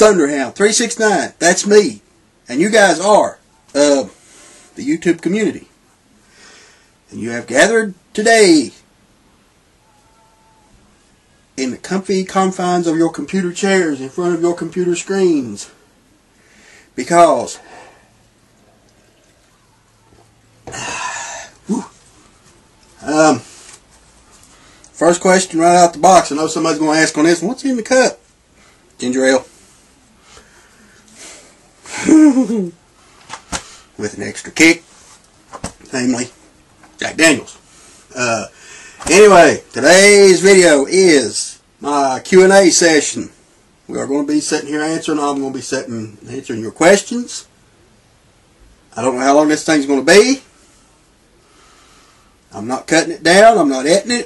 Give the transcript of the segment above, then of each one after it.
Thunderhound 369. That's me. And you guys are the YouTube community. And you have gathered today in the comfy confines of your computer chairs in front of your computer screens. Because first question right out the box. I know somebody's going to ask on this one. What's in the cup? Ginger ale. With an extra kick. Namely, Jack Daniels. Anyway, today's video is my Q&A session. We are going to be sitting here answering. I'm going to be answering your questions. I don't know how long this thing's going to be. I'm not cutting it down. I'm not editing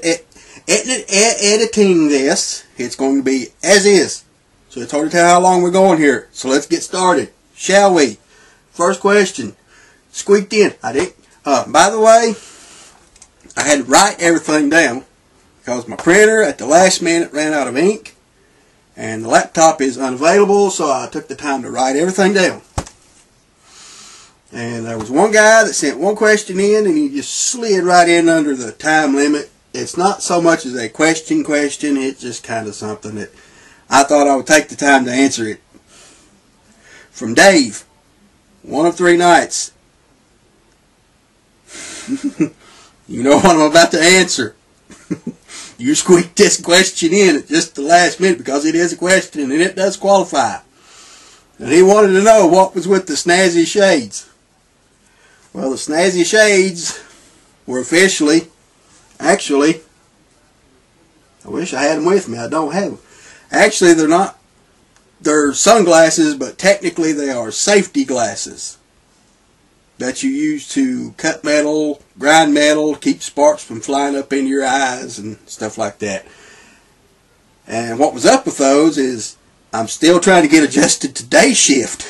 this. It's going to be as is. So it's hard to tell how long we're going here. So let's get started, shall we? First question. Squeaked in. I did. By the way, I had to write everything down because my printer at the last minute ran out of ink and the laptop is unavailable, so I took the time to write everything down. And there was one guy that sent one question in and he just slid right in under the time limit. It's not so much as a question, it's just kind of something that I thought I would take the time to answer it. From Dave, one of 3 nights. You know what I'm about to answer. You squeaked this question in at just the last minute because it is a question and it does qualify. And he wanted to know what was with the snazzy shades. Well, the snazzy shades were officially, actually, I wish I had them with me. I don't have them. Actually, they're not. They're sunglasses, but technically they are safety glasses that you use to cut metal, grind metal, keep sparks from flying up into your eyes and stuff like that. And what was up with those is I'm still trying to get adjusted to day shift.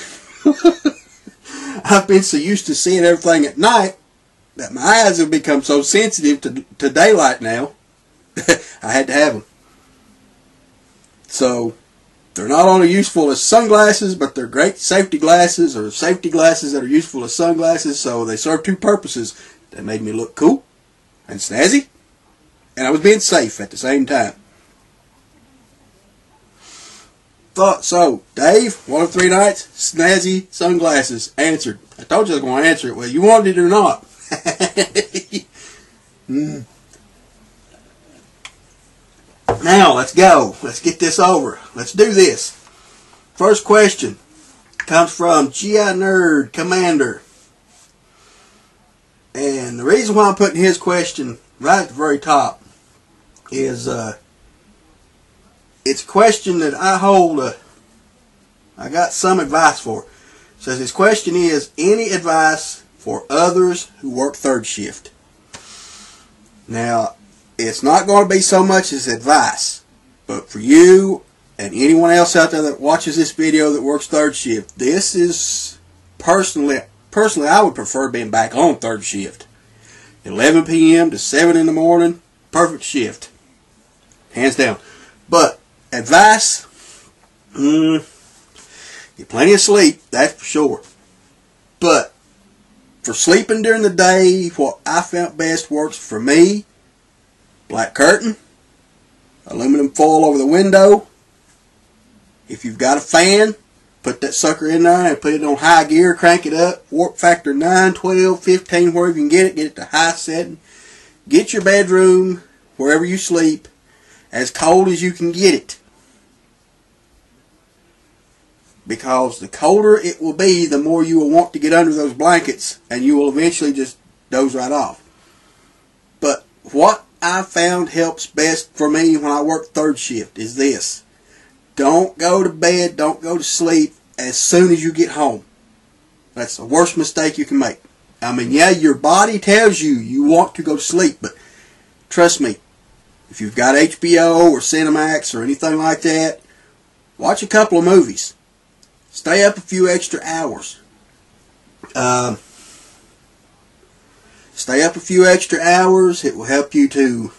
I've been so used to seeing everything at night that my eyes have become so sensitive to daylight now. I had to have them. So they're not only useful as sunglasses, but they're great safety glasses, or safety glasses that are useful as sunglasses. So they serve 2 purposes. They made me look cool and snazzy, and I was being safe at the same time. Thought so. Dave, one of 3 nights, snazzy sunglasses. Answered. I told you I was going to answer it. Well, you wanted it or not. Now, let's go. Let's get this over. Let's do this. First question comes from GI Nerd Commander. And the reason why I'm putting his question right at the very top is it's a question that I hold, I got some advice for. It says his question is, any advice for others who work 3rd shift? Now, it's not going to be so much as advice, but for you and anyone else out there that watches this video that works 3rd shift, this is personally I would prefer being back on 3rd shift. 11 p.m. to 7 in the morning, perfect shift. Hands down. But advice, get plenty of sleep, that's for sure. But for sleeping during the day, what I found best works for me: black curtain, aluminum foil over the window. If you've got a fan, put that sucker in there and put it on high gear, crank it up, warp factor 9, 12, 15, wherever you can get it to high setting. Get your bedroom, wherever you sleep, as cold as you can get it. Because the colder it will be, the more you will want to get under those blankets, and you will eventually just doze right off. But what I found helps best for me when I work 3rd shift is this: don't go to bed, don't go to sleep as soon as you get home. That's the worst mistake you can make. I mean, yeah, your body tells you want to go to sleep, but trust me, if you've got HBO or Cinemax or anything like that, watch a couple of movies. Stay up a few extra hours. Stay up a few extra hours. It will help you to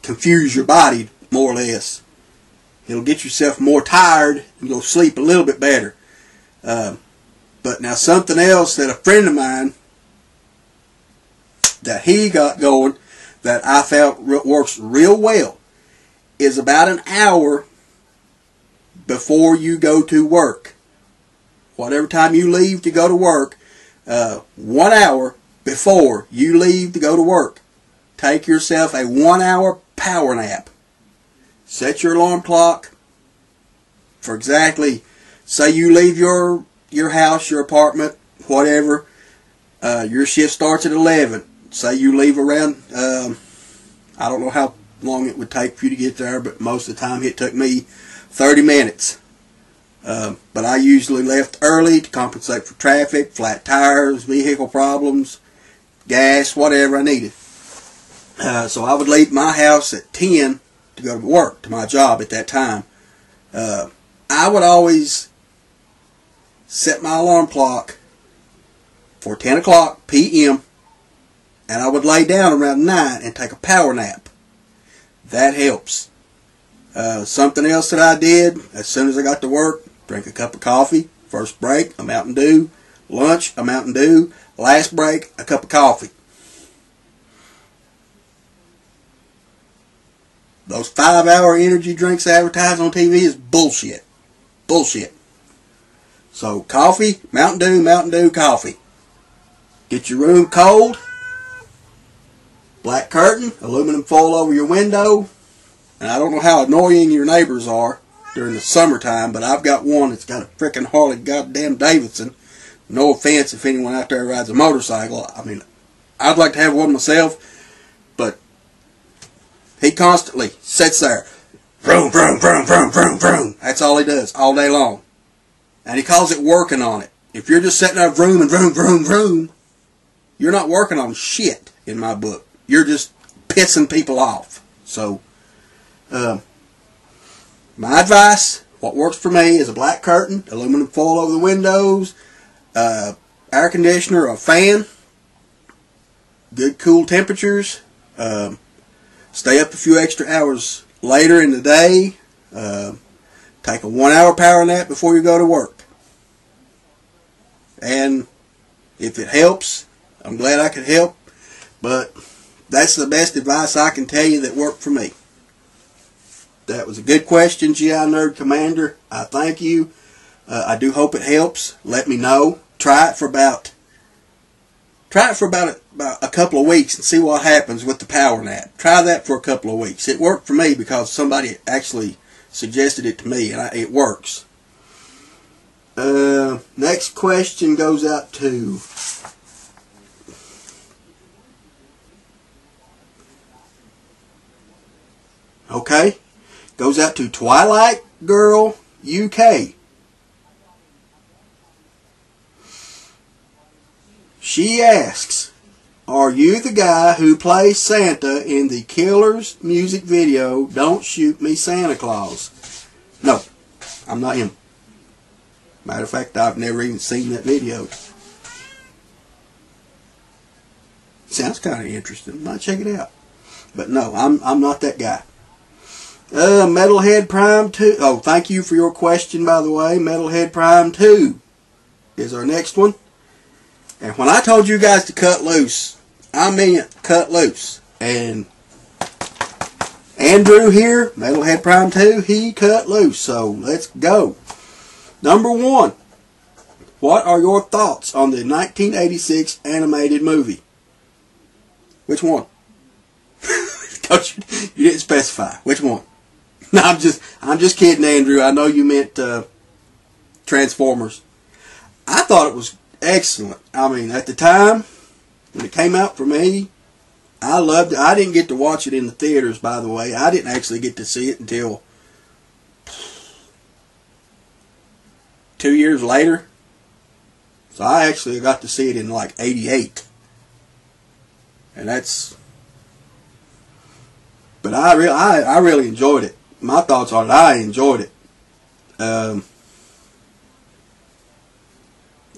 confuse your body, more or less. It'll get yourself more tired and you'll sleep a little bit better. But now something else that a friend of mine, that he got going, that I felt works real well, is about an hour before you go to work. Whatever time you leave to go to work, 1 hour before you leave to go to work, take yourself a 1 hour power nap. Set your alarm clock for exactly, say you leave your house, your apartment, whatever, your shift starts at 11. Say you leave around, I don't know how long it would take for you to get there, but most of the time it took me 30 minutes. But I usually left early to compensate for traffic, flat tires, vehicle problems, gas, whatever I needed. So I would leave my house at 10 to go to work, to my job at that time. I would always set my alarm clock for 10 o'clock p.m. and I would lay down around 9 and take a power nap. That helps. Something else that I did, as soon as I got to work, drink a cup of coffee. First break, a Mountain Dew. Lunch, a Mountain Dew. Last break, a cup of coffee. Those 5-hour energy drinks advertised on TV is bullshit. Bullshit. So, coffee, Mountain Dew, coffee. Get your room cold. Black curtain, aluminum foil over your window. And I don't know how annoying your neighbors are during the summertime, but I've got one that's got a frickin' Harley goddamn Davidson. No offense if anyone out there rides a motorcycle. I mean, I'd like to have one myself, but he constantly sits there. Vroom, vroom, vroom, vroom, vroom, vroom. That's all he does all day long. And he calls it working on it. If you're just sitting there vroom and vroom, vroom, vroom, you're not working on shit in my book. You're just pissing people off. So, my advice, what works for me is a black curtain, aluminum foil over the windows, air conditioner, a fan, good cool temperatures, stay up a few extra hours later in the day, take a 1 hour power nap before you go to work. And if it helps, I'm glad I could help, but that's the best advice I can tell you that worked for me. That was a good question, GI Nerd Commander. I thank you. I do hope it helps. Let me know. Try it for about a couple of weeks and see what happens with the power nap. Try that for a couple of weeks. It worked for me because somebody actually suggested it to me, and it works. Next question goes out to goes out to Twilight Girl UK. She asks, are you the guy who plays Santa in the Killers music video, Don't Shoot Me Santa Claus? No, I'm not him. Matter of fact, I've never even seen that video. Sounds kind of interesting. Might check it out. But no, I'm not that guy. Metalhead Prime 2. Oh, thank you for your question, by the way. Metalhead Prime 2 is our next one. And when I told you guys to cut loose, I mean cut loose. And Andrew here, Metalhead Prime 2, he cut loose. So let's go. Number 1. What are your thoughts on the 1986 animated movie? Which one? You didn't specify. Which one? No, I'm just kidding, Andrew. I know you meant Transformers. I thought it was excellent. I mean, at the time when it came out for me, I loved it. I didn't get to watch it in the theaters, by the way. I didn't actually get to see it until 2 years later. So I actually got to see it in like '88, and that's. But I really enjoyed it. My thoughts on it, I enjoyed it.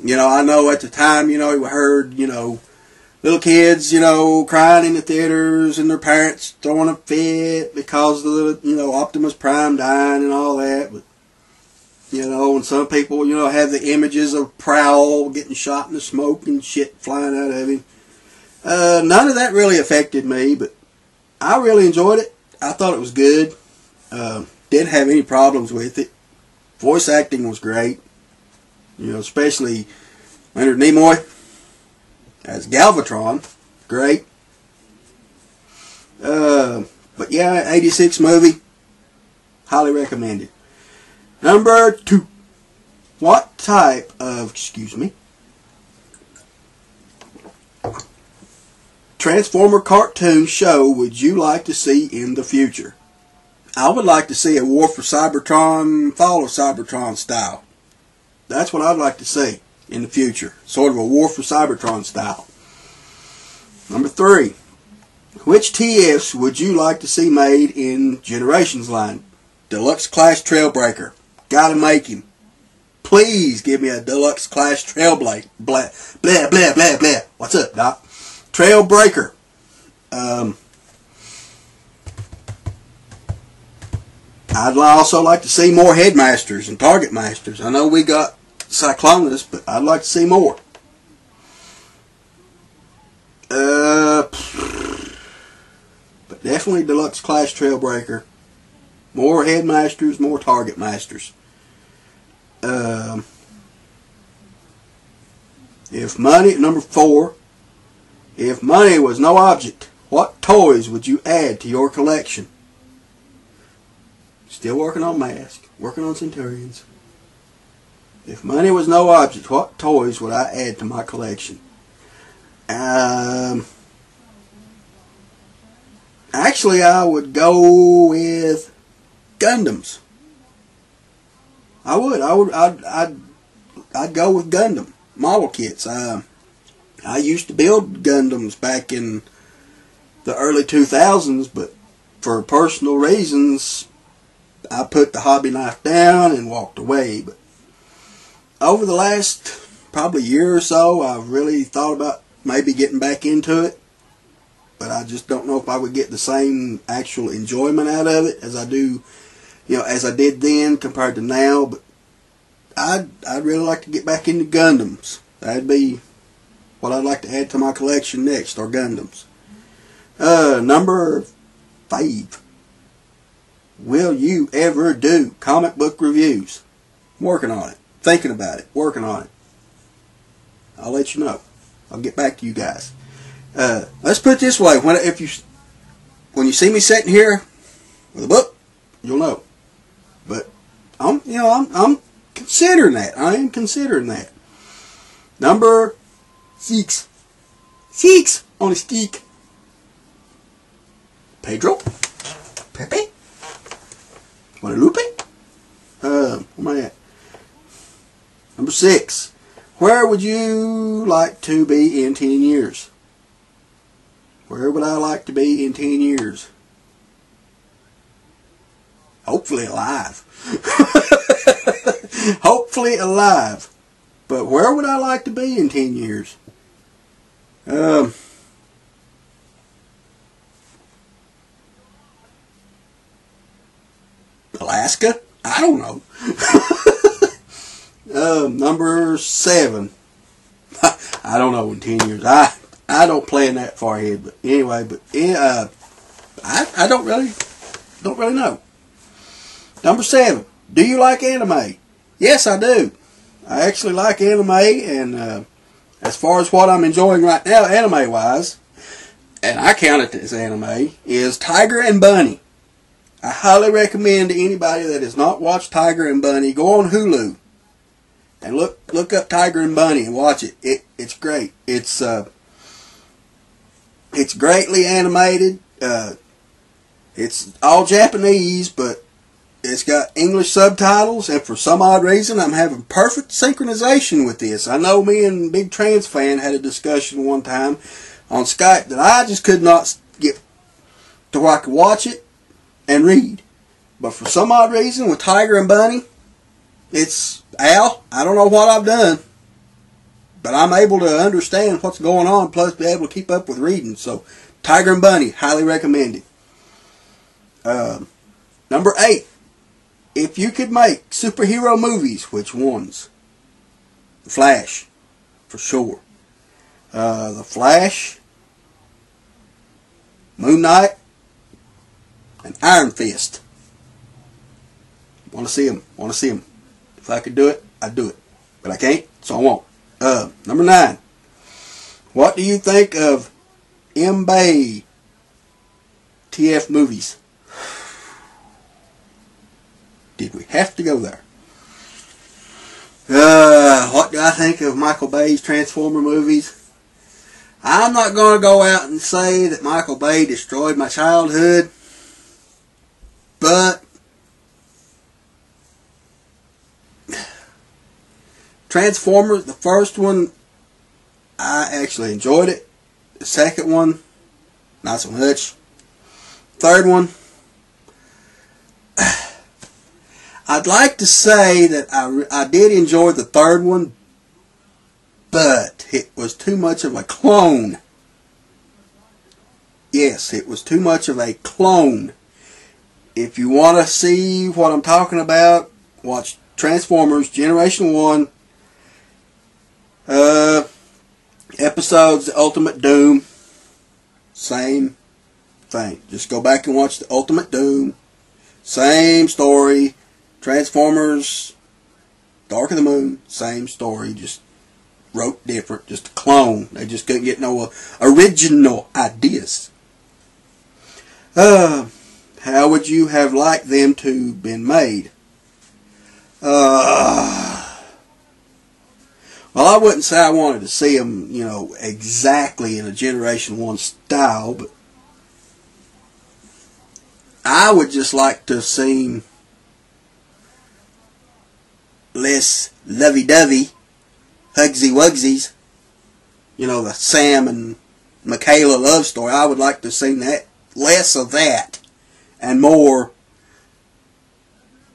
You know, I know at the time, you know, we heard, you know, little kids, you know, crying in the theaters and their parents throwing a fit because of the, you know, Optimus Prime dying and all that. But, you know, and some people, you know, have the images of Prowl getting shot in the smoke and shit flying out of him. None of that really affected me, but I really enjoyed it. I thought it was good. Didn't have any problems with it. Voice acting was great. You know, especially Leonard Nimoy as Galvatron. Great. But yeah, 86 movie. Highly recommended. Number 2. What type of, Transformer cartoon show would you like to see in the future? I would like to see a War for Cybertron, Fall of Cybertron style. That's what I'd like to see in the future. Sort of a War for Cybertron style. Number 3. Which TFs would you like to see made in Generations line? Deluxe Class Trailbreaker. Gotta make him. Please give me a Deluxe Class Trailbreaker. Blah, blah, blah, blah, blah. What's up, Doc? Trailbreaker. I'd also like to see more Headmasters and Target Masters. I know we got Cyclonus, but I'd like to see more. But definitely Deluxe Class Trailbreaker. More Headmasters, more Target Masters. If money, number 4. If money was no object, what toys would you add to your collection? Still working on Mask, working on Centurions. If money was no object, what toys would I add to my collection? Actually, I would go with Gundams. I would. I'd go with Gundam model kits. I used to build Gundams back in the early 2000s, but for personal reasons, I put the hobby knife down and walked away. But over the last probably year or so, I've really thought about maybe getting back into it. But I just don't know if I would get the same actual enjoyment out of it as I do, you know, as I did then compared to now. But I'd really like to get back into Gundams. That'd be what I'd like to add to my collection next, are Gundams. Number 5. Will you ever do comic book reviews? I'm working on it. Thinking about it. Working on it. I'll let you know. I'll get back to you guys. Let's put it this way. When you see me sitting here with a book, you'll know. But I'm considering that. I am considering that. Number 6. 6 on a stick. Pedro. Pepe. Guadalupe. Where am I at? Number 6. Where would you like to be in 10 years? Where would I like to be in 10 years? Hopefully alive. Hopefully alive. But where would I like to be in 10 years? Alaska? I don't know. Number 7. I don't know in 10 years. I don't plan that far ahead. But anyway, I don't really know. Number 7. Do you like anime? Yes, I do. I actually like anime, and as far as what I'm enjoying right now, anime-wise, and I count it as anime, is Tiger and Bunny. I highly recommend to anybody that has not watched Tiger and Bunny, go on Hulu and look up Tiger and Bunny and watch it. It's great. It's greatly animated. It's all Japanese, but it's got English subtitles, and for some odd reason, I'm having perfect synchronization with this. I know me and Big Trans Fan had a discussion one time on Skype that I just could not get to where I could watch it and read. But for some odd reason, with Tiger and Bunny, it's Al. I don't know what I've done, but I'm able to understand what's going on, plus be able to keep up with reading. So, Tiger and Bunny, highly recommended. Number 8. If you could make superhero movies, which ones? The Flash, for sure. The Flash, Moon Knight, and Iron Fist. Want to see them. Want to see them. If I could do it, I'd do it. But I can't, so I won't. Number 9. What do you think of M-Bay TF movies? Did we have to go there? What do I think of Michael Bay's Transformer movies? I'm not going to go out and say that Michael Bay destroyed my childhood, but Transformers, the first one, I actually enjoyed it. The second one, not so much. Third one, I'd like to say that I did enjoy the third one, but it was too much of a clone. Yes, it was too much of a clone. If you want to see what I'm talking about, watch Transformers Generation 1, episodes The Ultimate Doom. Same thing. Just go back and watch The Ultimate Doom. Same story. Transformers, Dark of the Moon, same story, just wrote different, just a clone. They just couldn't get no original ideas. How would you have liked them to been made? Well, I wouldn't say I wanted to see them, exactly in a Generation 1 style, but I would just like to have seen less lovey-dovey, hugsy-wugsies. The Sam and Michaela love story. I would like to have seen that. Less of that. And more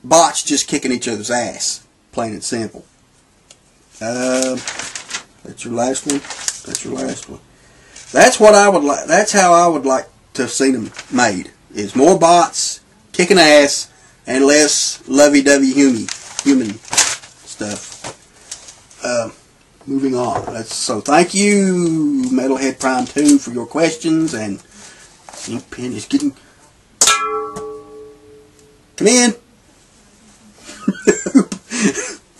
bots just kicking each other's ass. Plain and simple. That's your last one? That's your last one. That's what I would like. That's how I would like to have seen them made. Is more bots kicking ass and less lovey-dovey human stuff. Moving on. So thank you, Metalhead Prime 2, for your questions. And ink pen is getting. Come in.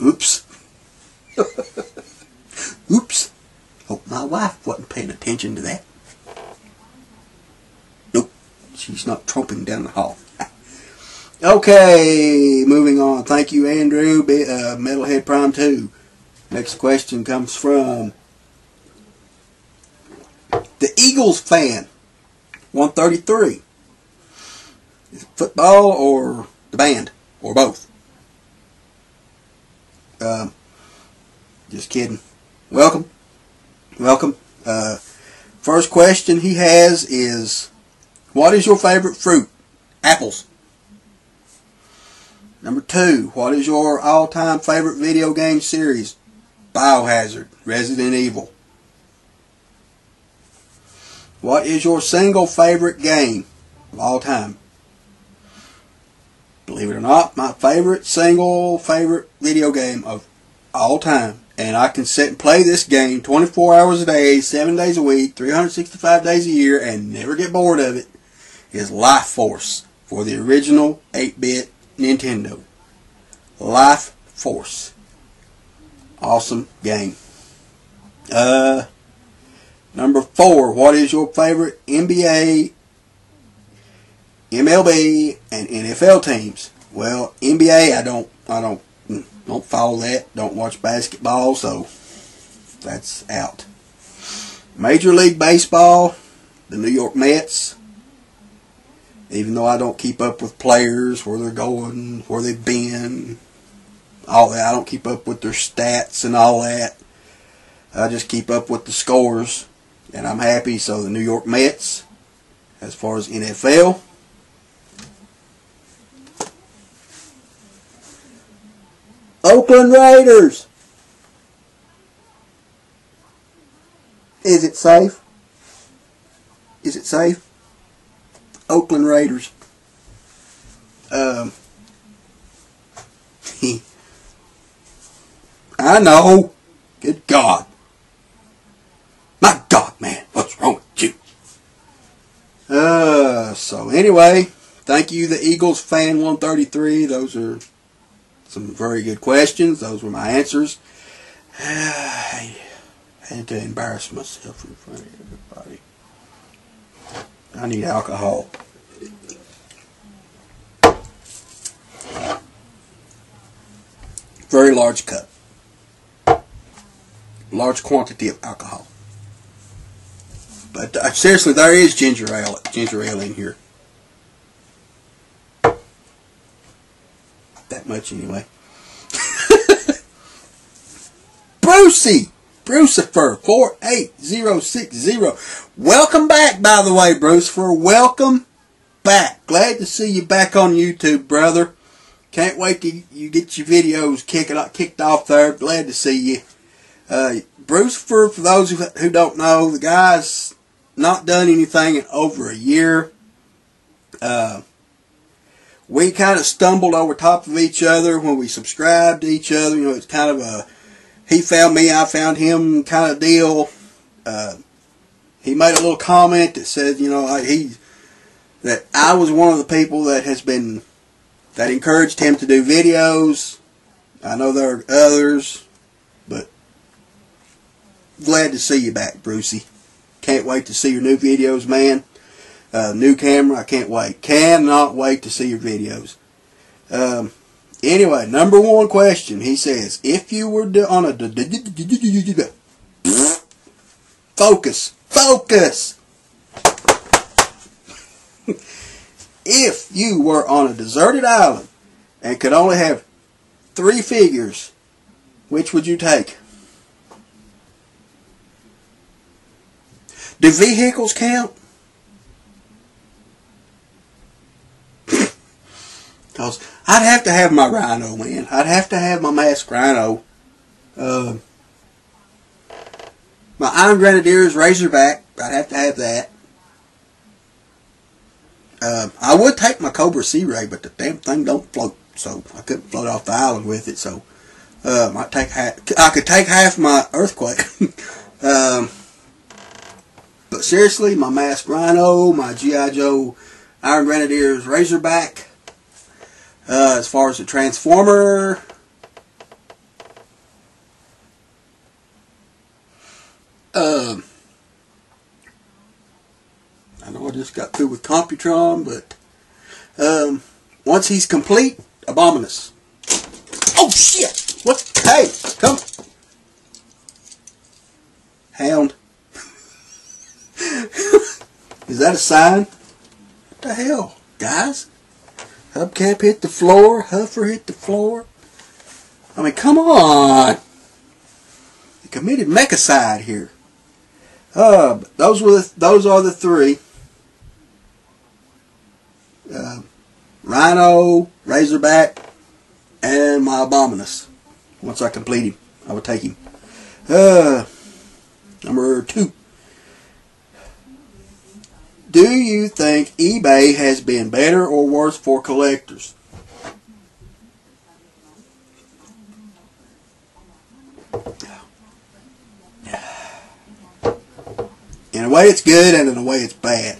Oops. Oops. Hope my wife wasn't paying attention to that. Nope. She's not tromping down the hall. Okay, moving on. Thank you, Andrew, Metalhead Prime 2. Next question comes from the Eagles fan, 133. Is it football or the band? Or both? Just kidding. Welcome. Welcome. First question he has is, what is your favorite fruit? Apples. Number 2, what is your all-time favorite video game series? Biohazard, Resident Evil. What is your single favorite game of all time? Believe it or not, my favorite video game of all time, and I can sit and play this game 24 hours a day, 7 days a week, 365 days a year, and never get bored of it, is Life Force for the original 8-bit Nintendo. Life Force. Awesome game. Number 4, what is your favorite NBA, MLB, and NFL teams? Well, NBA, I don't follow that. Don't watch basketball, so that's out. Major League Baseball, the New York Mets. Even though I don't keep up with players, where they're going, where they've been, all that. I don't keep up with their stats and all that. I just keep up with the scores, and I'm happy. So the New York Mets, as far as NFL. Oakland Raiders. Is it safe? Is it safe? Oakland Raiders. I know. Good God. My God, man. What's wrong with you? So anyway, thank you, the Eagles fan 133. Those are some very good questions. Those were my answers. I had to embarrass myself in front of everybody. I need alcohol. Very large cup. Large quantity of alcohol. But seriously, there is ginger ale in here. That much anyway. Brucifer 48060. Welcome back, by the way, Brucifer. Welcome back. Glad to see you back on YouTube, brother. Can't wait till you get your videos kicked off there. Glad to see you. Brucifer, for those who don't know, the guy's not done anything in over a year. We kind of stumbled over top of each other when we subscribed to each other. You know, it's kind of a he found me, I found him kind of deal. He made a little comment that said, you know, that I was one of the people that encouraged him to do videos. I know there are others, but glad to see you back, Brucey. Can't wait to see your new videos, man. New camera, I can't wait. Cannot wait to see your videos. Anyway, number one question. He says, if you were on a focus. If you were on a deserted island and could only have 3 figures, which would you take? Do vehicles count? Because I'd have to have my rhino, man. I'd have to have my masked rhino. My Iron Grenadier's Razorback. I'd have to have that. I would take my Cobra Sea Ray, but the damn thing don't float, so I couldn't float off the island with it. So I could take half my Earthquake. But seriously, my masked rhino, my G.I. Joe Iron Grenadier's Razorback. As far as the Transformer, I know I just got through with Computron, but once he's complete, Abominus. Oh shit! What? Hey, come, Hound. Is that a sign? What the hell, guys? Hubcap hit the floor. Huffer hit the floor. I mean, come on. The committed mechicide here. Those are the 3. Rhino, Razorback, and my Abominus. Once I complete him, I will take him. Number 2. Do you think eBay has been better or worse for collectors? In a way it's good, and in a way it's bad.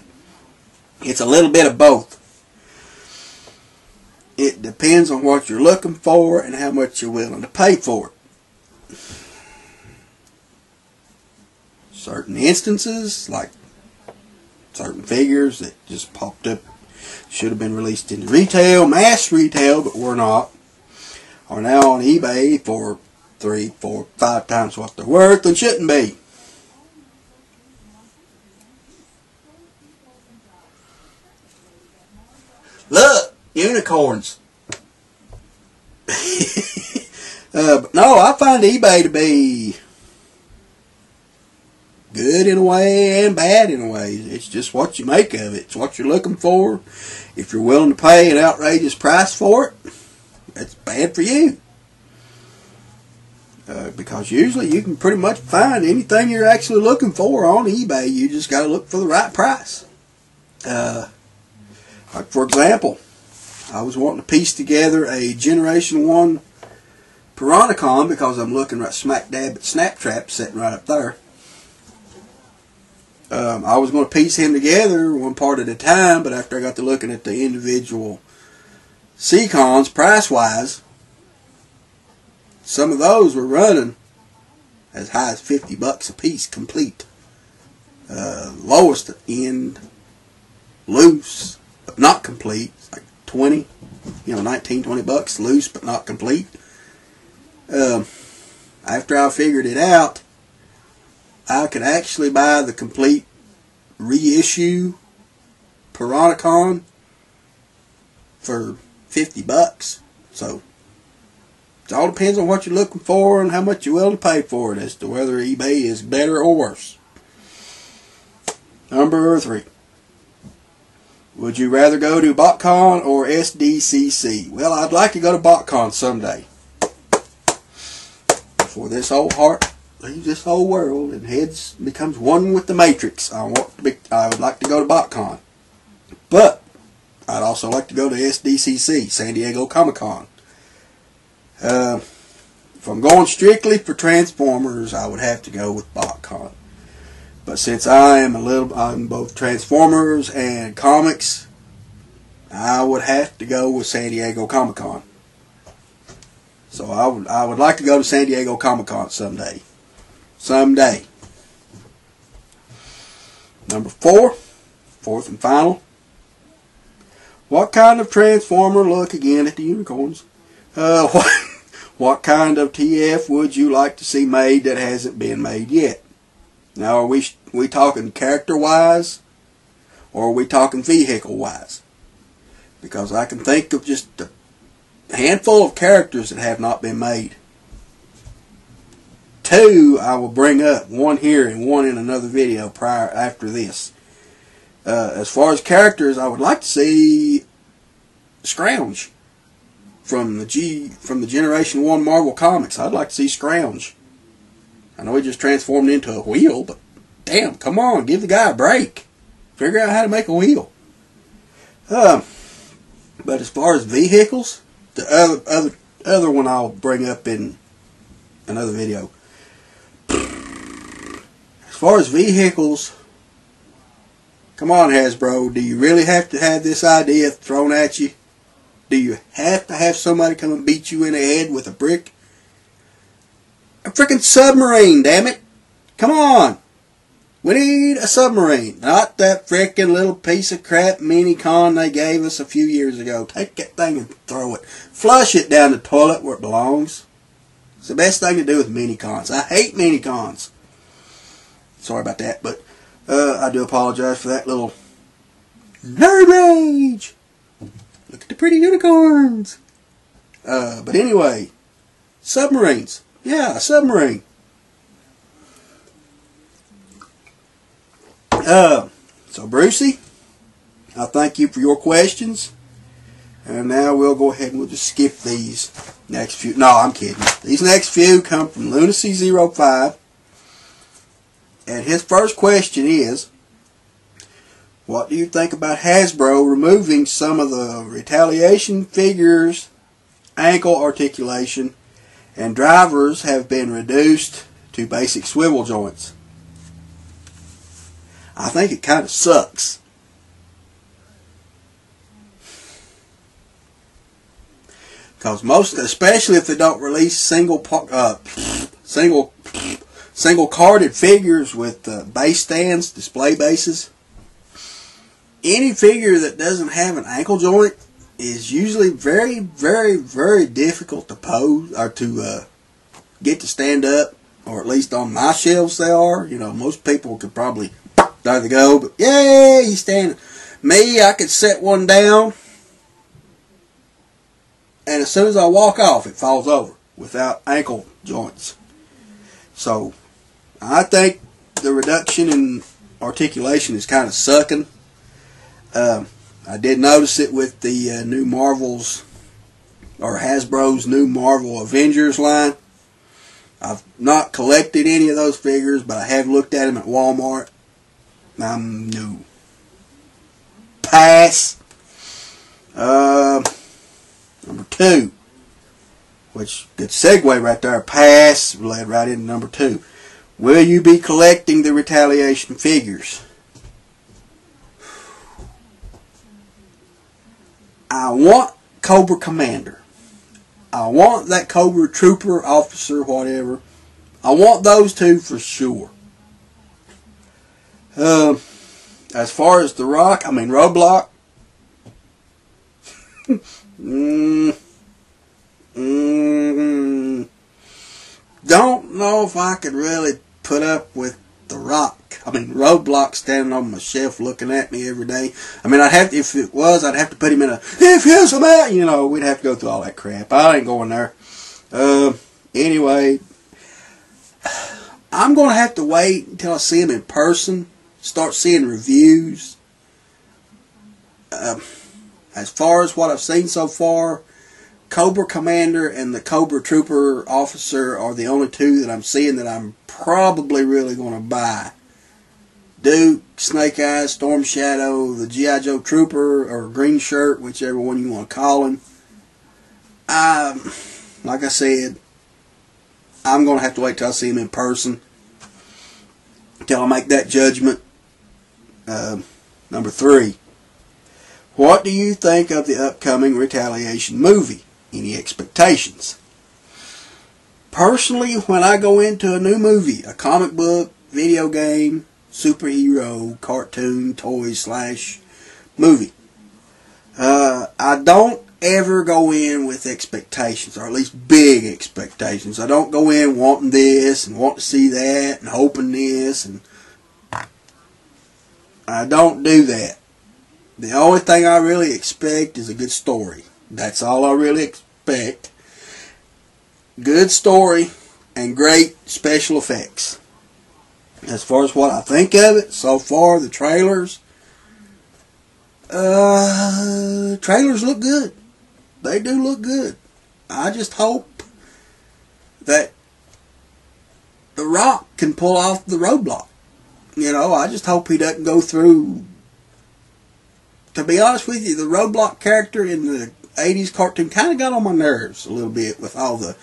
It's a little bit of both. It depends on what you're looking for and how much you're willing to pay for it. Certain instances, like certain figures that just popped up, should have been released in retail, mass retail, but were not, are now on eBay for 3, 4, 5 times what they're worth and shouldn't be. Look, unicorns. But no, I find eBay to be good in a way and bad in a way. It's just what you make of it. It's what you're looking for. If you're willing to pay an outrageous price for it, that's bad for you. Because usually you can pretty much find anything you're actually looking for on eBay. You just got to look for the right price. Like for example, I was wanting to piece together a Generation 1 Piranacon because I'm looking right smack dab at Snaptrap sitting right up there. I was going to piece him together one part at a time, but after I got to looking at the individual Seacons price-wise, some of those were running as high as $50 a piece complete. Lowest end loose but not complete, like 20, $19-20 loose but not complete. After I figured it out, I could actually buy the complete reissue Piranacon for $50. So it all depends on what you're looking for and how much you're willing to pay for it as to whether eBay is better or worse. Number 3. Would you rather go to BotCon or SDCC? Well, I'd like to go to BotCon someday. Before this whole heart leaves this whole world and heads becomes one with the Matrix, I would like to go to BotCon. But I'd also like to go to SDCC, San Diego Comic-Con. If I'm going strictly for Transformers, I would have to go with BotCon. But since I'm both Transformers and comics, I would have to go with San Diego Comic-Con. So I would like to go to San Diego Comic-Con someday. Someday. Number 4, fourth and final. What kind of Transformer, look again at the unicorns, what kind of TF would you like to see made that hasn't been made yet? Now, are we talking character-wise, or are we talking vehicle-wise? Because I can think of just a handful of characters that have not been made. 2 I will bring up, one here and one in another video after this. As far as characters, I would like to see Scrounge from the Generation 1 Marvel Comics. I'd like to see Scrounge. I know he just transformed into a wheel, but damn, come on, give the guy a break. Figure out how to make a wheel. But as far as vehicles, the other one I'll bring up in another video. As far as vehicles, come on, Hasbro, do you really have to have this idea thrown at you? Do you have to have somebody come and beat you in the head with a brick? A freaking submarine, damn it. Come on. We need a submarine. Not that freaking little piece of crap mini-con they gave us a few years ago. Take that thing and throw it. Flush it down the toilet where it belongs. It's the best thing to do with mini-cons. I hate mini-cons. Sorry about that, but I do apologize for that little nerd rage. Look at the pretty unicorns. But anyway, submarines. Yeah, a submarine. So Brucey, I thank you for your questions. And now we'll go ahead and we'll just skip these next few. No, I'm kidding. These next few come from Lunacy05. And his first question is, what do you think about Hasbro removing some of the Retaliation figures' ankle articulation and drivers have been reduced to basic swivel joints? I think it kind of sucks. Because especially if they don't release single carded figures with base stands, display bases. Any figure that doesn't have an ankle joint is usually very, very, very difficult to pose or to get to stand up, or at least on my shelves they are. You know, most people could probably, there they go, but yay, he's standing. Me, I could set one down, and as soon as I walk off, it falls over without ankle joints. So, I think the reduction in articulation is kind of sucking. I did notice it with the new Marvel's, or Hasbro's new Marvel Avengers line. I've not collected any of those figures, but I have looked at them at Walmart. I'm new. Pass. Number 2, which good segue right there. Pass led right into number 2. Will you be collecting the Retaliation figures? I want Cobra Commander. I want that Cobra Trooper, Officer, whatever. I want those 2 for sure. As far as The Rock, I mean Roadblock. Don't know if I could really put up with The Rock. I mean, Roadblock standing on my shelf looking at me every day. I mean, I'd have to, if it was, I'd have to put him in a, if here's a man, you know, we'd have to go through all that crap. I ain't going there. Anyway, I'm going to have to wait until I see him in person, start seeing reviews. As far as what I've seen so far, Cobra Commander and the Cobra Trooper Officer are the only 2 that I'm seeing that I'm probably really going to buy. Duke, Snake Eyes, Storm Shadow, the G.I. Joe Trooper, or Green Shirt, whichever one you want to call him. Like I said, I'm going to have to wait till I see him in person, till I make that judgment. Number 3. What do you think of the upcoming Retaliation movie? Any expectations? Personally, when I go into a new movie, a comic book, video game, superhero, cartoon, toy / movie, I don't ever go in with expectations, or at least big expectations. I don't go in wanting this and wanting to see that and hoping this, and I don't do that. The only thing I really expect is a good story. That's all I really expect. Good story and great special effects. As far as what I think of it, so far, the trailers look good. They do look good. I just hope that The Rock can pull off the Roadblock. You know, I just hope he doesn't go through. To be honest with you, the Roadblock character in the 80s cartoon kind of got on my nerves a little bit with all the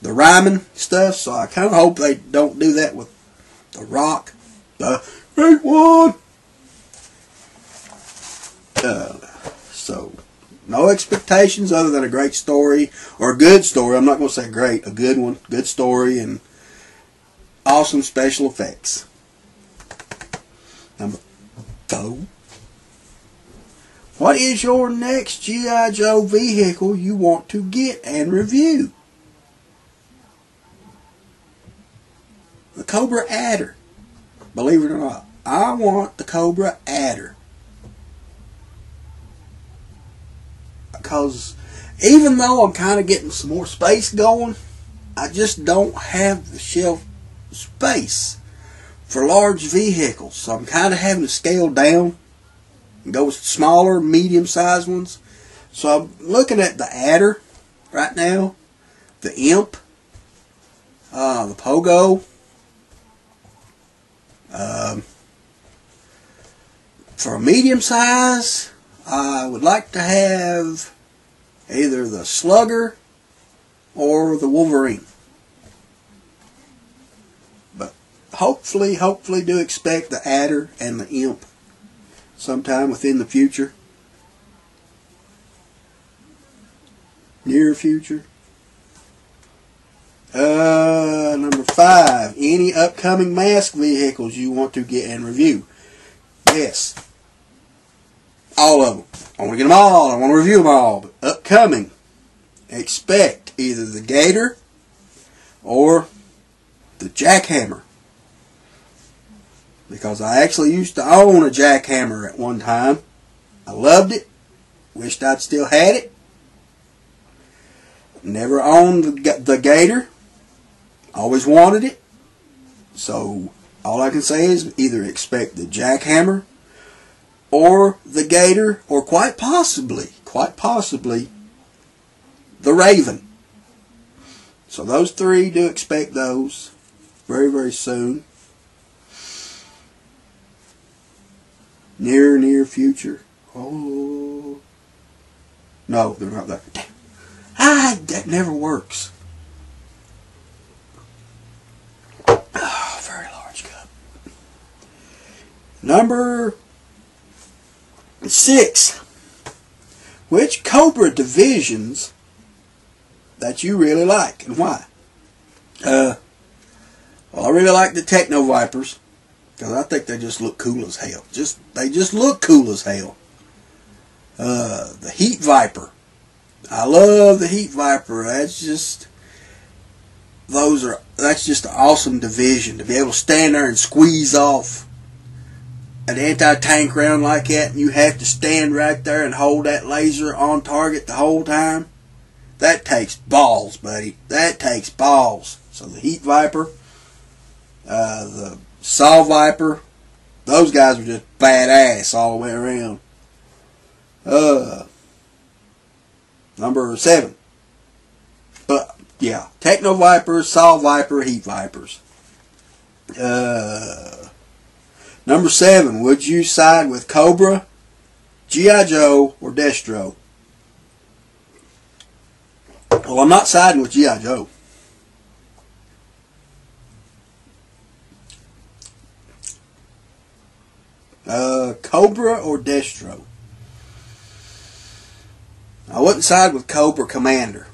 rhyming stuff, so I kind of hope they don't do that with The Rock. The great one! So, no expectations other than a great story, or a good story. I'm not going to say great, a good one. Good story and awesome special effects. Number 4. What is your next G.I. Joe vehicle you want to get and review? The Cobra Adder. Believe it or not, I want the Cobra Adder. Because even though I'm kind of getting some more space going, I just don't have the shelf space for large vehicles. So I'm kind of having to scale down and go with smaller, medium-sized ones. So I'm looking at the Adder right now, the Imp, the Pogo. For a medium size, I would like to have either the Slugger or the Wolverine. But hopefully do expect the Adder and the Imp sometime within the future. Near future. Number 5. Any upcoming mask vehicles you want to get and review? Yes. All of them. I want to get them all. I want to review them all. But upcoming, expect either the Gator or the Jackhammer. Because I actually used to own a Jackhammer at one time. I loved it. Wished I'd still had it. Never owned the Gator. Always wanted it. So all I can say is either expect the Jackhammer or the Gator, or quite possibly, the Raven. So those three, do expect those very, very soon. Near future. Oh. No, they're not there. That never works. Oh, very large cup. Number 6. Which Cobra divisions that you really like and why? Well, I really like the Techno Vipers because I think they just look cool as hell. They just look cool as hell. The Heat Viper. I love the Heat Viper. That's just an awesome division to be able to stand there and squeeze off an anti-tank round like that, and you have to stand right there and hold that laser on target the whole time. That takes balls, buddy. That takes balls. So the Heat Viper, the Saw Viper, those guys are just badass all the way around. Number 7. But yeah, Techno Vipers, Saw Viper, Heat Vipers. Number 7. Would you side with Cobra, G.I. Joe, or Destro? Well, I'm not siding with G.I. Joe. Cobra or Destro? I wouldn't side with Cobra Commander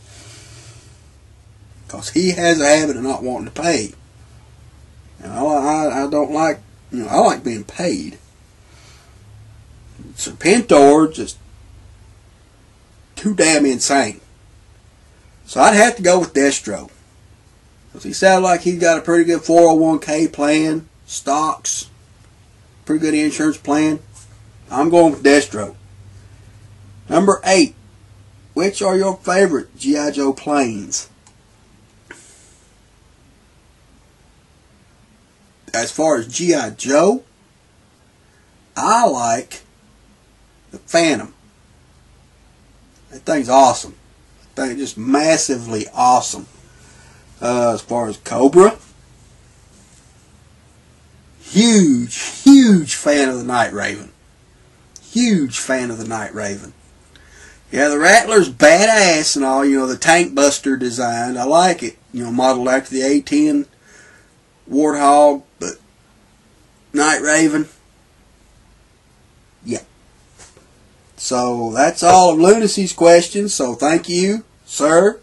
because he has a habit of not wanting to pay, and I don't like, I like being paid. Serpentor just too damn insane. So I'd have to go with Destro because he sounds like he's got a pretty good 401k plan, stocks, pretty good insurance plan. I'm going with Destro. Number 8. Which are your favorite G.I. Joe planes? As far as G.I. Joe, I like the Phantom. That thing's awesome. That thing's just massively awesome. As far as Cobra, huge fan of the Night Raven. Huge fan of the Night Raven. Yeah, the Rattler's badass and all, the Tank Buster design. I like it, modeled after the A-10 Warthog, but Night Raven, yeah. So that's all of Lunacy's questions. So thank you, sir.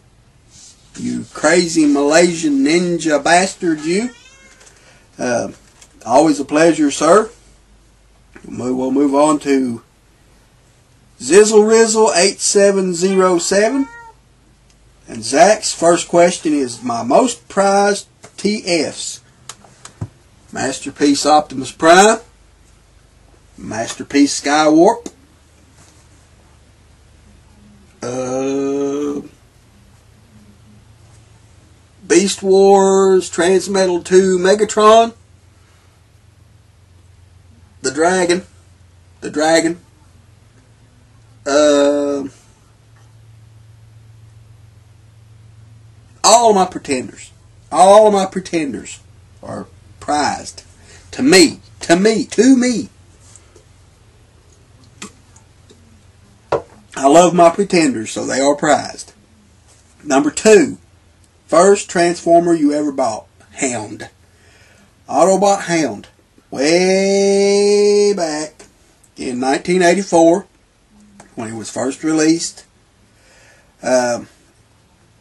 You crazy Malaysian ninja bastard, you. Always a pleasure, sir. We'll move on to Zizzle Rizzle 8707. And Zach's first question is my most prized TFs. Masterpiece Optimus Prime, Masterpiece Skywarp, Beast Wars Transmetal 2 Megatron, the Dragon, all of my pretenders are prized to me. I love my pretenders, so they are prized. Number 2, first Transformer you ever bought, Hound. Autobot Hound. Way back in 1984 when it was first released. I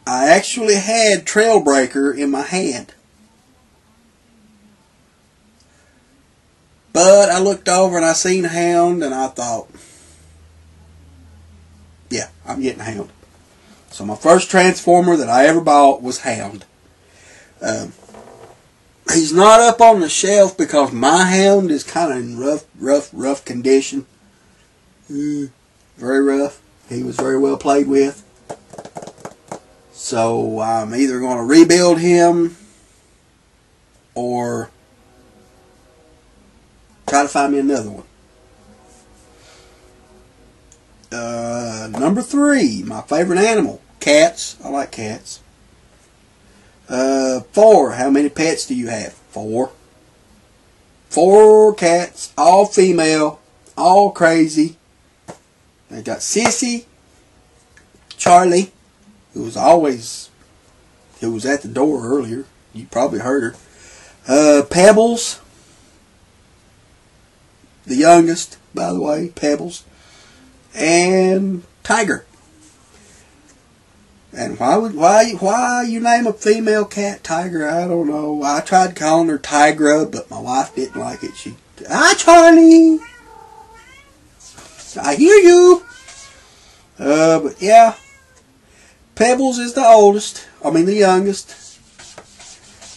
actually had Trailbreaker in my hand. But I looked over and I seen Hound and I thought, yeah, I'm getting Hound. So my first Transformer that I ever bought was Hound. He's not up on the shelf because my Hound is kind of in rough condition. Very rough. He was very well played with. So I'm either going to rebuild him or try to find me another one. Number 3, my favorite animal, cats. I like cats. 4. How many pets do you have? 4. 4 cats, all female, all crazy. They got Sissy, Charlie, who was at the door earlier. You probably heard her. Pebbles, the youngest, by the way, Pebbles, and Tiger. And why you name a female cat Tiger? I don't know. I tried calling her Tigra, but my wife didn't like it. Hi Charlie, I hear you. But yeah, Pebbles is the oldest. The youngest.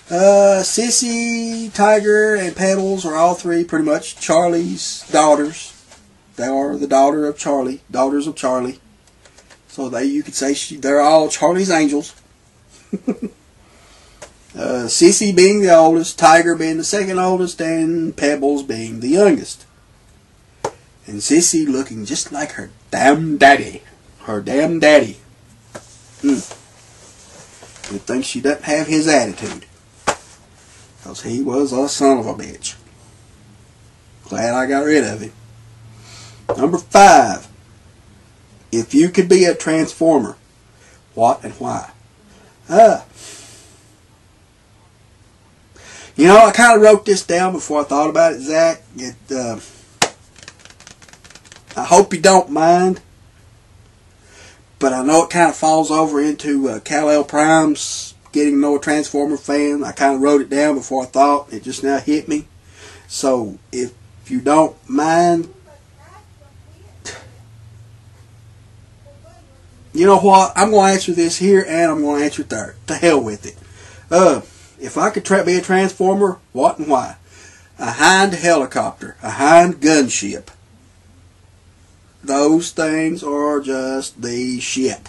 Sissy, Tiger, and Pebbles are all 3 pretty much Charlie's daughters. They are the daughters of Charlie. So you could say they're all Charlie's angels. Sissy being the oldest, Tiger being the second oldest, and Pebbles being the youngest. And Sissy looking just like her damn daddy. Good thing she doesn't have his attitude. Because he was a son of a bitch. Glad I got rid of him. Number 5. If you could be a transformer, what and why? I kind of wrote this down before I thought about it, Zach. I hope you don't mind, but I know it kind of falls over into Kal-El Prime's getting to know a Transformer fan. I kind of wrote it down before I thought. It just now hit me. So if you don't mind, you know what? I'm going to answer this here, and I'm going to answer it there. To hell with it. If I could be a Transformer, what and why? A Hind helicopter. A Hind gunship. Those things are just the shit.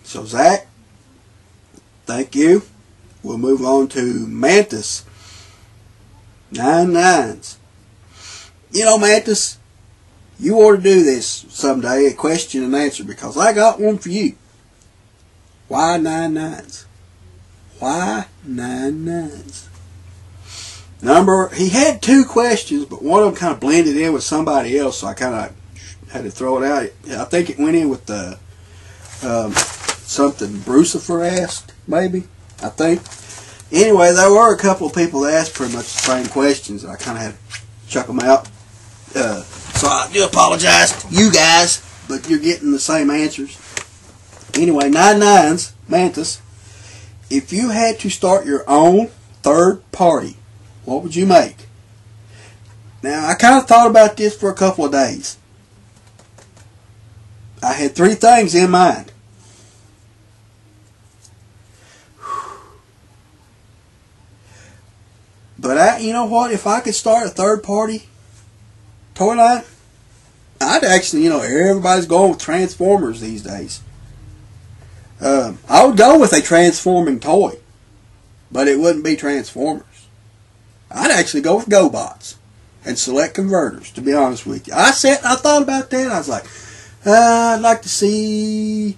So, Zach, thank you. We'll move on to Mantis. 9 nines. Mantis, you ought to do this someday, a question and answer, because I got one for you. Why 9 nines? Why 9 nines? He had 2 questions, but one of them kind of blended in with somebody else, so I kind of had to throw it out. I think it went in with something Brucifer asked, maybe, I think. Anyway, there were a couple of people that asked pretty much the same questions, and I kind of had to chuck them out. So I do apologize to you guys, but you're getting the same answers. Anyway, 9 nines, Mantis. If you had to start your own third party, what would you make? Now, I kind of thought about this for a couple of days. I had 3 things in mind. But you know what? If I could start a third party toy line, I'd actually, everybody's going with Transformers these days. I would go with a transforming toy, but it wouldn't be Transformers. I'd actually go with GoBots and select converters, to be honest with you. I thought about that. I was like, I'd like to see...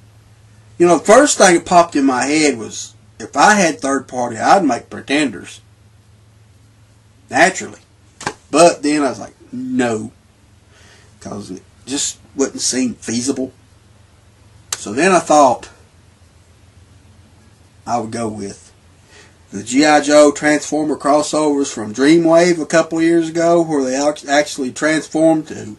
the first thing that popped in my head was, if I had third party, I'd make Pretenders. Naturally. But then I was like, no. Because it just wouldn't seem feasible. So then I thought I would go with the G.I. Joe Transformer crossovers from Dreamwave a couple of years ago, where they actually transformed to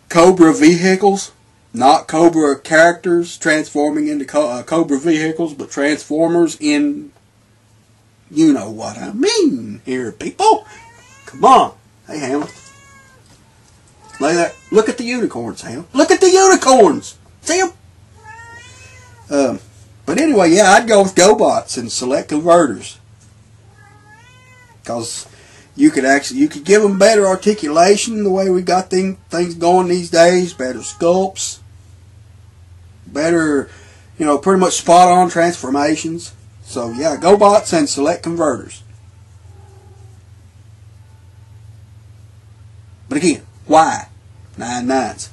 Cobra vehicles. Not Cobra characters transforming into Cobra vehicles, but Transformers in... You know what I mean here, people. Come on. Hey, Ham. Look at the unicorns, Ham. Look at the unicorns. See them? But anyway, yeah, I'd go with GoBots and select converters. Because you could give them better articulation the way we got things going these days. Better sculpts. Better, pretty much spot on transformations. So yeah, GoBots and select converters. But again, why 9 nines?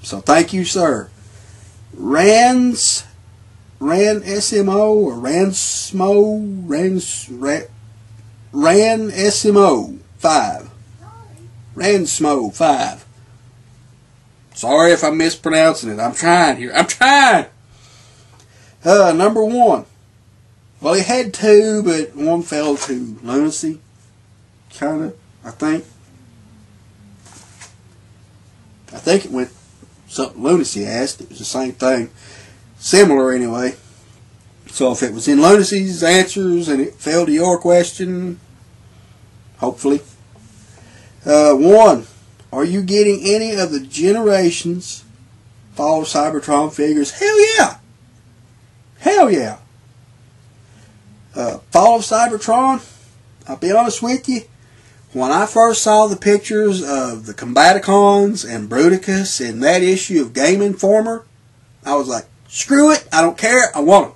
So thank you, sir. Ran SMO or Ran SMO 5. Ransmo 5. Sorry if I'm mispronouncing it. I'm trying here. I'm trying. Number 1. Well, he had 2, but one fell to lunacy. Kind of, I think. I think it went something lunacy asked. It was the same thing. Similar anyway. So if it was in lunacy's answers and it fell to your question, hopefully. 1. Are you getting any of the Generations Fall of Cybertron figures? Hell yeah! Hell yeah! Fall of Cybertron, I'll be honest with you, when I first saw the pictures of the Combaticons and Bruticus in that issue of Game Informer, I was like, screw it, I don't care, I want them.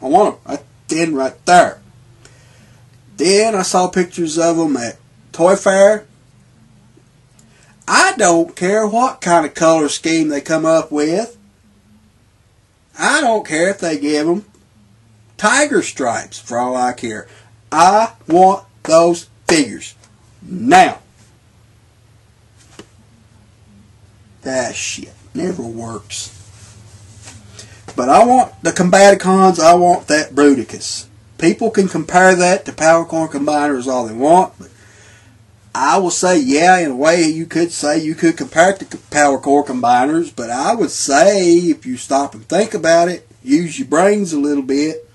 I want them. Right then, right there. Then I saw pictures of them at Toy Fair. I don't care what kind of color scheme they come up with. I don't care if they give them tiger stripes, for all I care. I want those figures. Now. That shit never works. But I want the Combaticons, I want that Bruticus. People can compare that to Power Core Combiners all they want, but I will say, yeah, in a way you could say you could compare it to Power Core Combiners, but I would say, if you stop and think about it, use your brains a little bit,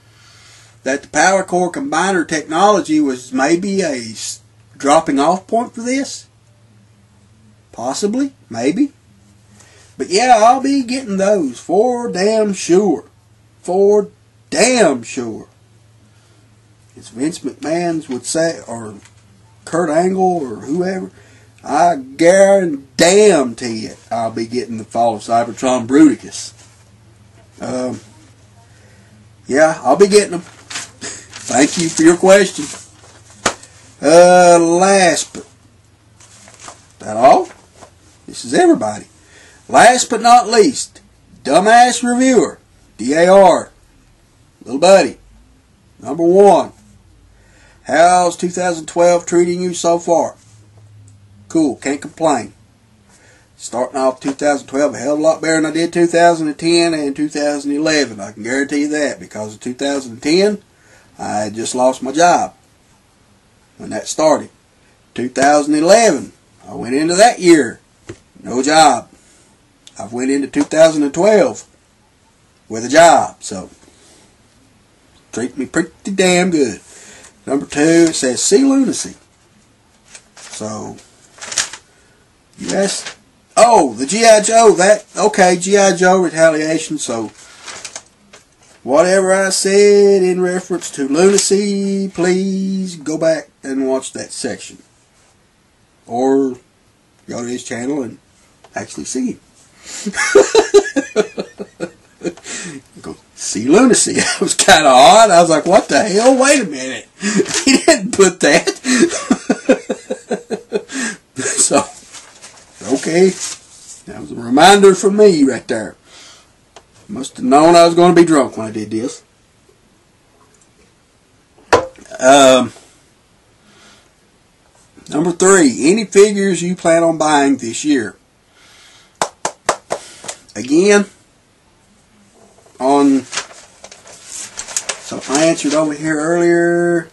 that the Power Core Combiner technology was maybe a dropping off point for this. Possibly, maybe. But yeah, I'll be getting those for damn sure. For damn sure. As Vince McMahon would say, or Kurt Angle, or whoever, I guarantee it, I'll be getting the Fall of Cybertron Bruticus. Yeah, I'll be getting them. Thank you for your question. Last but... That all? This is everybody. Last but not least, Dumbass Reviewer, DAR, little buddy, number 1. How's 2012 treating you so far? Cool, can't complain. Starting off 2012 a hell of a lot better than I did 2010 and 2011. I can guarantee you that, because of 2010, I had just lost my job when that started. 2011, I went into that year, no job. I went into 2012 with a job, so treat me pretty damn good. Number 2, it says see lunacy. So, yes. Oh, the G.I. Joe, that, okay, G.I. Joe Retaliation, so whatever I said in reference to lunacy, please go back and watch that section. Or go to his channel and actually see him. Go see lunacy. That was kind of odd. I was like, what the hell? Wait a minute. He didn't put that. So, okay. That was a reminder from me right there. Must have known I was going to be drunk when I did this. Number 3. Any figures you plan on buying this year? Again, on something I answered over here earlier.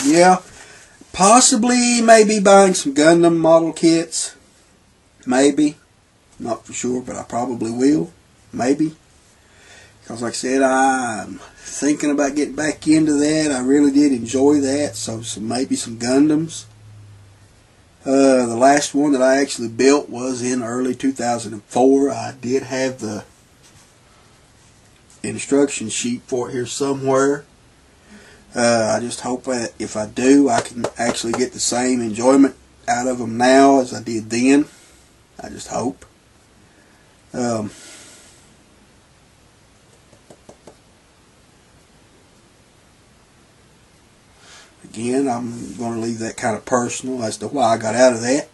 Yeah, possibly maybe buying some Gundam model kits. Maybe. Not for sure, but I probably will. Maybe. Because like I said, I'm thinking about getting back into that. I really did enjoy that. So maybe some Gundams. The last one that I actually built was in early 2004. I did have the instruction sheet for it here somewhere. I just hope that if I do, I can actually get the same enjoyment out of them now as I did then. I just hope. Again, I'm going to leave that kind of personal as to why I got out of that.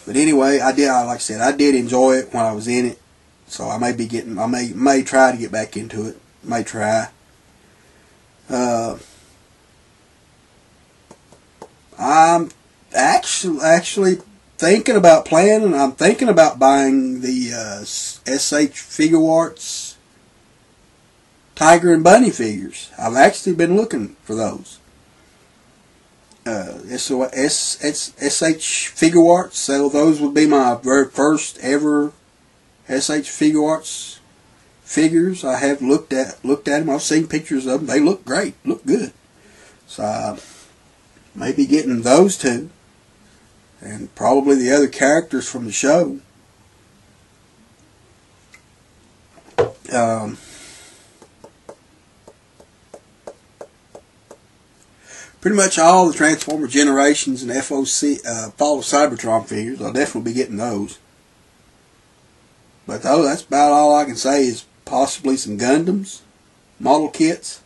But anyway, like I said, I did enjoy it when I was in it. So I may try to get back into it. May try. I'm actually thinking about playing, and I'm thinking about buying the SH Figure Arts Tiger and Bunny figures. I've actually been looking for those. SH Figure Arts, so those would be my very first ever SH Figure Arts figures. I have looked at them. I've seen pictures of them. They look great, look good. So maybe getting those two, and probably the other characters from the show. Pretty much all the Transformer Generations and FOC Fall of Cybertron figures. I'll definitely be getting those. But that's about all I can say, is possibly some Gundams, model kits,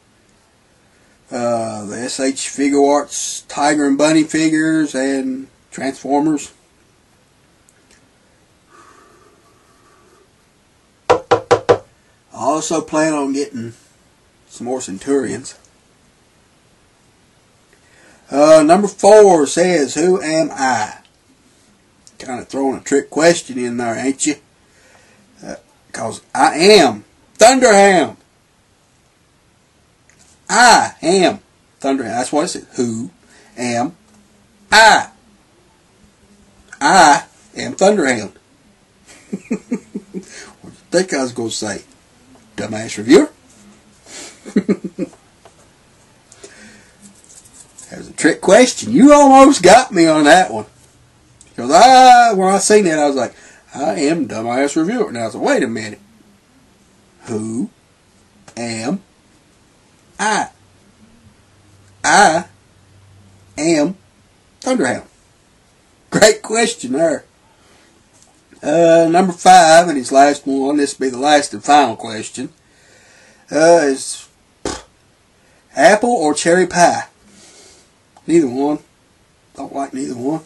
the SH Figure Arts Tiger and Bunny figures, and Transformers. I also plan on getting some more Centurions. Number 4 says, who am I? Kind of throwing a trick question in there, ain't you? Because I am Thunderhound. I am Thunderhound. That's what it says. Who am I? I am Thunderhound. What do you think I was going to say? Dumbass reviewer? That was a trick question. You almost got me on that one. Because when I seen that, I was like, I am Dumbass Reviewer. Now I was like, wait a minute. Who am I? I am Thunderhound. Great question there. Number 5, and his last one, this will be the last and final question, is apple or cherry pie? Neither one. Don't like neither one.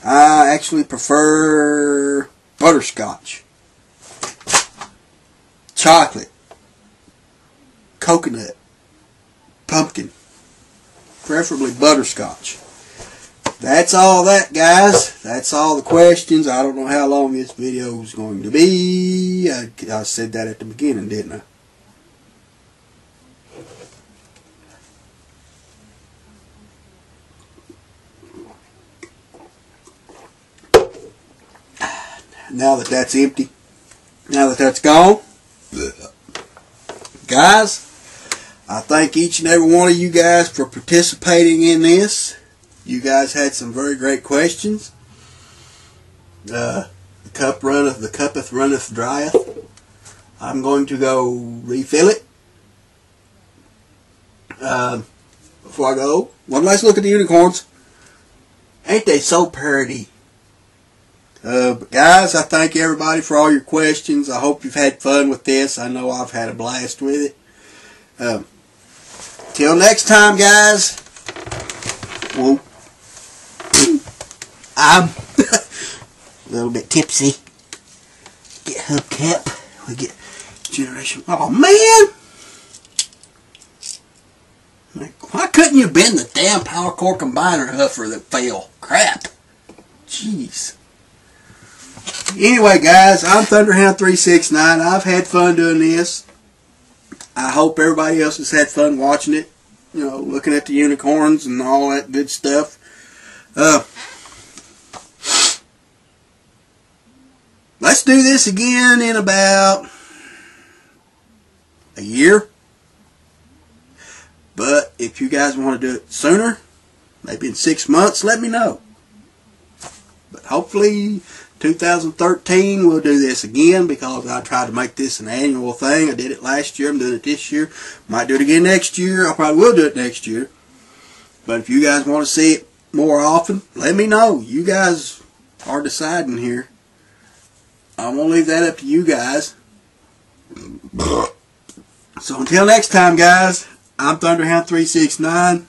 I actually prefer butterscotch, chocolate, coconut, pumpkin, preferably butterscotch. That's all that, guys. That's all the questions. I don't know how long this video is going to be. I said that at the beginning, didn't I? Now that that's empty, now that that's gone, guys, I thank each and every one of you guys for participating in this. You guys had some very great questions. The cup runneth drieth. I'm going to go refill it. Before I go, one last look at the unicorns. Ain't they so pretty? But guys, I thank everybody for all your questions. I hope you've had fun with this. I know I've had a blast with it. Till next time, guys. Whoa. I'm a little bit tipsy. Get hubcap. We get generation. Oh man! Why couldn't you bend the damn power core combiner huffer that fell? Crap. Jeez. Anyway, guys, I'm Thunderhound369. I've had fun doing this. I hope everybody else has had fun watching it. You know, looking at the unicorns and all that good stuff. Let's do this again in about a year. But if you guys want to do it sooner, maybe in 6 months, let me know. But hopefully 2013 we'll do this again, because I tried to make this an annual thing. I did it last year. I'm doing it this year. Might do it again next year. I probably will do it next year. But if you guys want to see it more often, let me know. You guys are deciding here. I'm going to leave that up to you guys. So until next time, guys, I'm Thunderhound369.